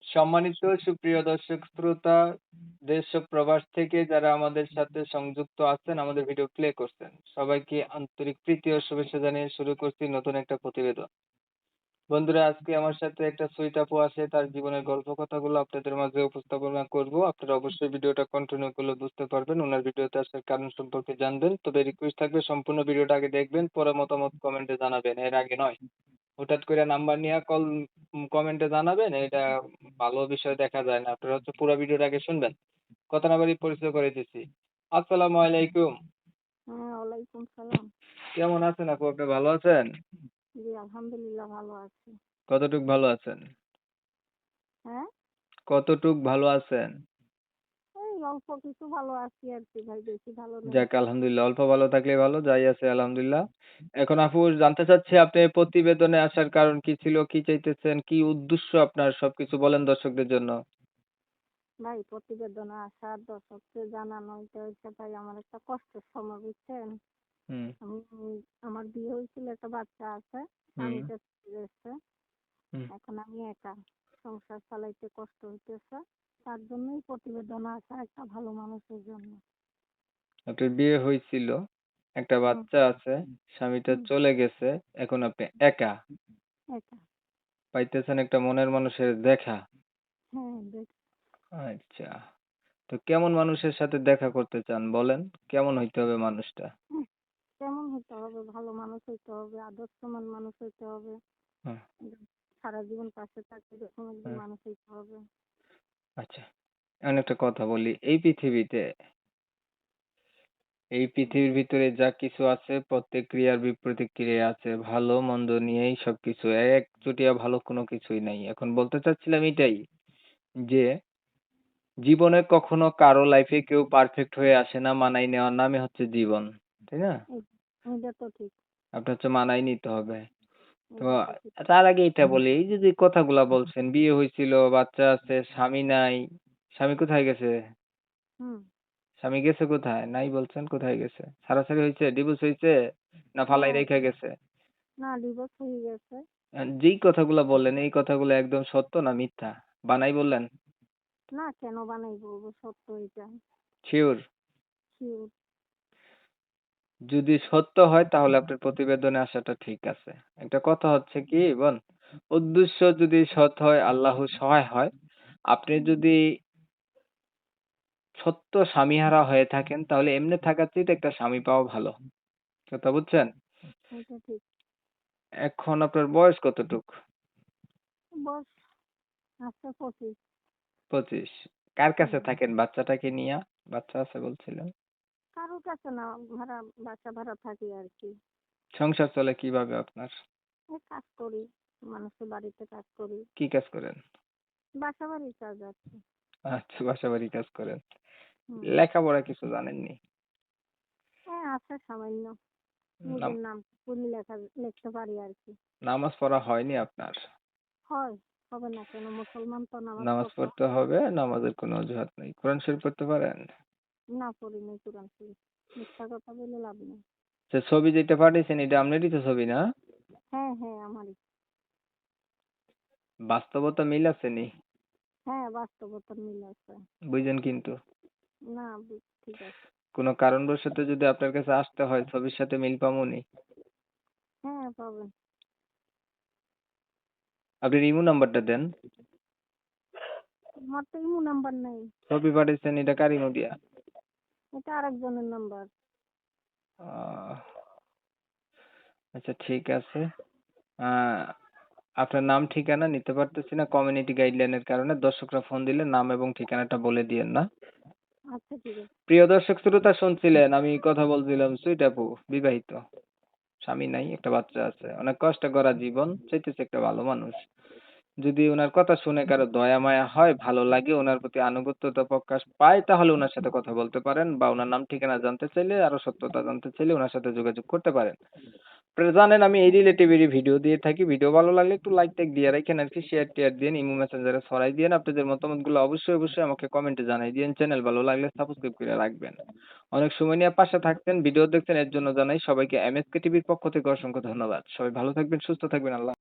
সম্মানিত সুপ্রিয় দর্শক শ্রোতা, দেশ ও প্রবাস থেকে যারা আমাদের সাথে সংযুক্ত আছেন, আমাদের ভিডিও প্লে করছেন। সবাইকে আন্তরিক প্রীতি ও শুভেচ্ছা জানিয়ে শুরু করছি নতুন একটা প্রতিবেদন। বন্ধুরা, আজকে আমার সাথে একটা সুইট আপু আছে, তার জীবনের গল্প কথাগুলো আপনাদের মাঝে উপস্থাপনা করব। আপনারা অবশ্যই ভিডিওটা কন্টিনিউ করলে বুঝতে পারবেন, ওনার ভিডিওতে আসার কারণ সম্পর্কে জানবেন। তবে রিকোয়েস্ট থাকবে সম্পূর্ণ ভিডিওটা আগে দেখবেন, পরে মতামত কমেন্টে জানাবেন, এর আগে নয়। হুটহাট করে নাম্বার নিয়ে কমেন্টে জানাবেন, এটা ভালো বিষয় দেখা যায় না। আপনারা হচ্ছে পুরো ভিডিওটা আগে শুনবেন। কথা না বাড়িয়ে পরিচয় করে দিচ্ছি। আসসালামু আলাইকুম। হ্যাঁ, ওয়ালাইকুম সালাম। কেমন আছেন আপু? আপনি ভালো আছেন? জি, আলহামদুলিল্লাহ ভালো আছি। কতটুক ভালো আছেন? হ্যাঁ? কতটুক ভালো আছেন? এই অল্প কিছু ভালো আছি আরকি ভাই, বেশি ভালো নেই। যাক আলহামদুলিল্লাহ। অল্প ভালো থাকলেই ভালো। যাই আছে আলহামদুলিল্লাহ। এখন আপু জানতে চাচ্ছি আপনি প্রতিবেদনে আসার কারণ কি ছিল? কি চাইতেছেন? কি উদ্দেশ্য আপনার? সবকিছু বলেন দর্শকদের জন্য। ভাই, প্রতিবেদনে আসার দর্শককে জানানো এটা হচ্ছে ভাই আমার একটা কষ্টের সময়, বুঝছেন? হুম, আমি আমার বিয়ে হয়েছিল, একটা বাচ্চা আছে, হুম, স্বামীটা চলে গেছে। হুম। এখন আমি একা, সংসার চালাইতে কষ্ট হইতেছে। তার জন্যই প্রতিবেদনে আসা, একটা ভালো মানুষের জন্য। আপনার বিয়ে হইছিল, একটা হুম, বাচ্চা আছে, স্বামীটা হুম, চলে গেছে, এখন আপনি একা। একা। পাইতেছেন একটা মনের মানুষের দেখা। হ্যাঁ, দেখ। আচ্ছা। তো কেমন মানুষের সাথে দেখা করতে চান বলেন? কেমন হইতে হবে মানুষটা? কেমন হতে হবে? ভালো মানুষ হইতে হবে, আদর্শবান মানুষ হইতে হবে। হুম, একদম সারা জীবন পাশে থাকবে এরকম একজন হুম। মানুষ হইতে হবে। আচ্ছা। এখন একটা কথা বলি। এই পৃথিবীর ভিতরে যা কিছু আছে প্রত্যেক ক্রিয়ার বিপ্রতিক্রিয়া আছে। ভালো মন্দ নিয়েই সবকিছু। একচেটিয়া ভালো কোনো কিছুই নাই। এখন বলতে চাচ্ছিলাম এটাই যে জীবনে কখনো কারো লাইফে কেউ পারফেক্ট হয়ে আসে না। মানায় নেওয়ার নামই হচ্ছে জীবন। তাই না? এই এইটা তো ঠিক। আপনার হচ্ছে মানায় নিতে হবে। তো এইটা তো ঠিক। তার আগে এটা বলি, এই যে কথাগুলা বলছেন, বিয়ে হইছিল, বাচ্চা আছে, স্বামী নাই। স্বামী কোথায় গেছে? হুম। স্বামী গেছে কোথায়? নাই বলছেন, কোথায় গেছে? ছাড়াছাড়ি হইছে? ডিভোর্স হইছে? না ফালাই হ্যাঁ, রেখে গেছে? না, ডিভোর্স হয়ে গেছে। যেই কথাগুলা বললেন এই কথাগুলো একদম সত্য না মিথ্যা? বানাই বললেন? না, কেন বানাই বলবো, সত্য এটা। শিওর? শিওর। যদি সত্য হয় তাহলে আপনার প্রতিবেদনে আসাটা ঠিক আছে। একটা কথা হচ্ছে কি বোন, উদ্দেশ্য যদি সৎ হয়, আল্লাহ সহায় হয়। আপনি যদি সত্য স্বামীহারা হয়ে থাকেন তাহলে এমনি থাকার চেয়ে একটা স্বামী পাওয়া ভালো। কথা বুঝছেন? এটা ঠিক। এখন আপনার বয়স কতটুক? বয়স আছে 25। 25। কার কাছে হুম। থাকেন বাচ্চাটাকে নিয়া? বাচ্চা আছে বলছিলেন। কারোর কাছে না, ভাড়া, বাসা ভাড়া থাকি আর কি। সংসার চলে কিভাবে আপনার? এই কাজ করি, মানুষের বাড়িতে কাজ করি। কি কাজ করেন? বাসা বাড়ির কাজ আছে। আচ্ছা, বাসাবাড়ির কাজ করেন। হুম। লেখাপড়া কিছু জানেননি? হ্যাঁ, আছে সামান্য। নাম নিজের নাম পুনি লিখতে পারি আর কি। নামাজ পড়া হয়নি আপনার? হয়, হবে না কেন? মুসলমান তো নামাজ নামাজ পড়তে পড়তে হবে। হবে, নামাজের কোনো অজুহাত নেই। কোরআন শরীফ পড়তে পারেন? না, পড়ি নাই কোরআন শরীফ। মিথ্যা কথা বলে লাভ নেই। আচ্ছা, ছবি যেটা পাঠিয়েছেন এটা আপনারই তো ছবি না? হ্যাঁ, হ্যাঁ, আমারই। বাস্তবতা মিল আছে নি? হ্যাঁ, বাস্তবতার মিল আছে। বুঝেন কিন্তু। না, ঠিক আছে। কোনো কারণবশত যদি আপনার কাছে আসতে হয় ছবির সাথে মিল পামুনি। হ্যাঁ, পাবেন। আপনার ইমো নাম্বারটা দেন। আমার তো ইমো নাম্বার নেই। ছবি পাঠিয়েছেন এটা কার ইমো দিয়া? এটা আরেকজনের নাম্বার। আহ, আচ্ছা ঠিক আছে। আহ, আপনার নাম ঠিকানা নিতে পারতেছি না কমিউনিটি গাইডলাইনের কারণে। দর্শকরা ফোন দিলে নাম এবং ঠিকানাটা বলে দিয়েন না। আচ্ছা, ঠিক আছে। প্রিয় দর্শক শ্রোতা, শুনছিলেন আমি কথা বলছিলাম সুইট আপু, বিবাহিত, স্বামী নাই, একটা বাচ্চা আছে, অনেক কষ্ট করা জীবন, চাইতেছে একটা ভালো মানুষ। যদি ওনার কথা শুনে কারো দয়া মায়া হয়, ভালো লাগে, ওনার প্রতি আনুগত্যতা প্রকাশ পায়, তাহলে ওনার সাথে কথা বলতে পারেন, বা ওনার নাম ঠিকানা জানতে চাইলে, আরো সত্যতা জানতে চাইলে ওনার সাথে যোগাযোগ করতে পারেন। আপনারা জানেন আমি এই রিলেটিভেরই ভিডিও দিয়ে থাকি। ভিডিও ভালো লাগলে একটু লাইক টাইক দিয়ে রাখেন আর কি, শেয়ার টেয়ার দিন, ইমো মেসেঞ্জারে ছড়াই দিন। আপনাদের মতামতগুলো অবশ্যই অবশ্যই আমাকে কমেন্টে জানাই দিন। চ্যানেল ভালো লাগলে সাবস্ক্রাইব করে রাখবেন। অনেক সময় নিয়ে পাশে থাকতেন, ভিডিও দেখতেন, এর জন্য জানাই সবাইকে এমএসকে টিভির পক্ষ থেকে অসংখ্য ধন্যবাদ। সবাই ভালো থাকবেন, সুস্থ থাকবেন। আল্লাহ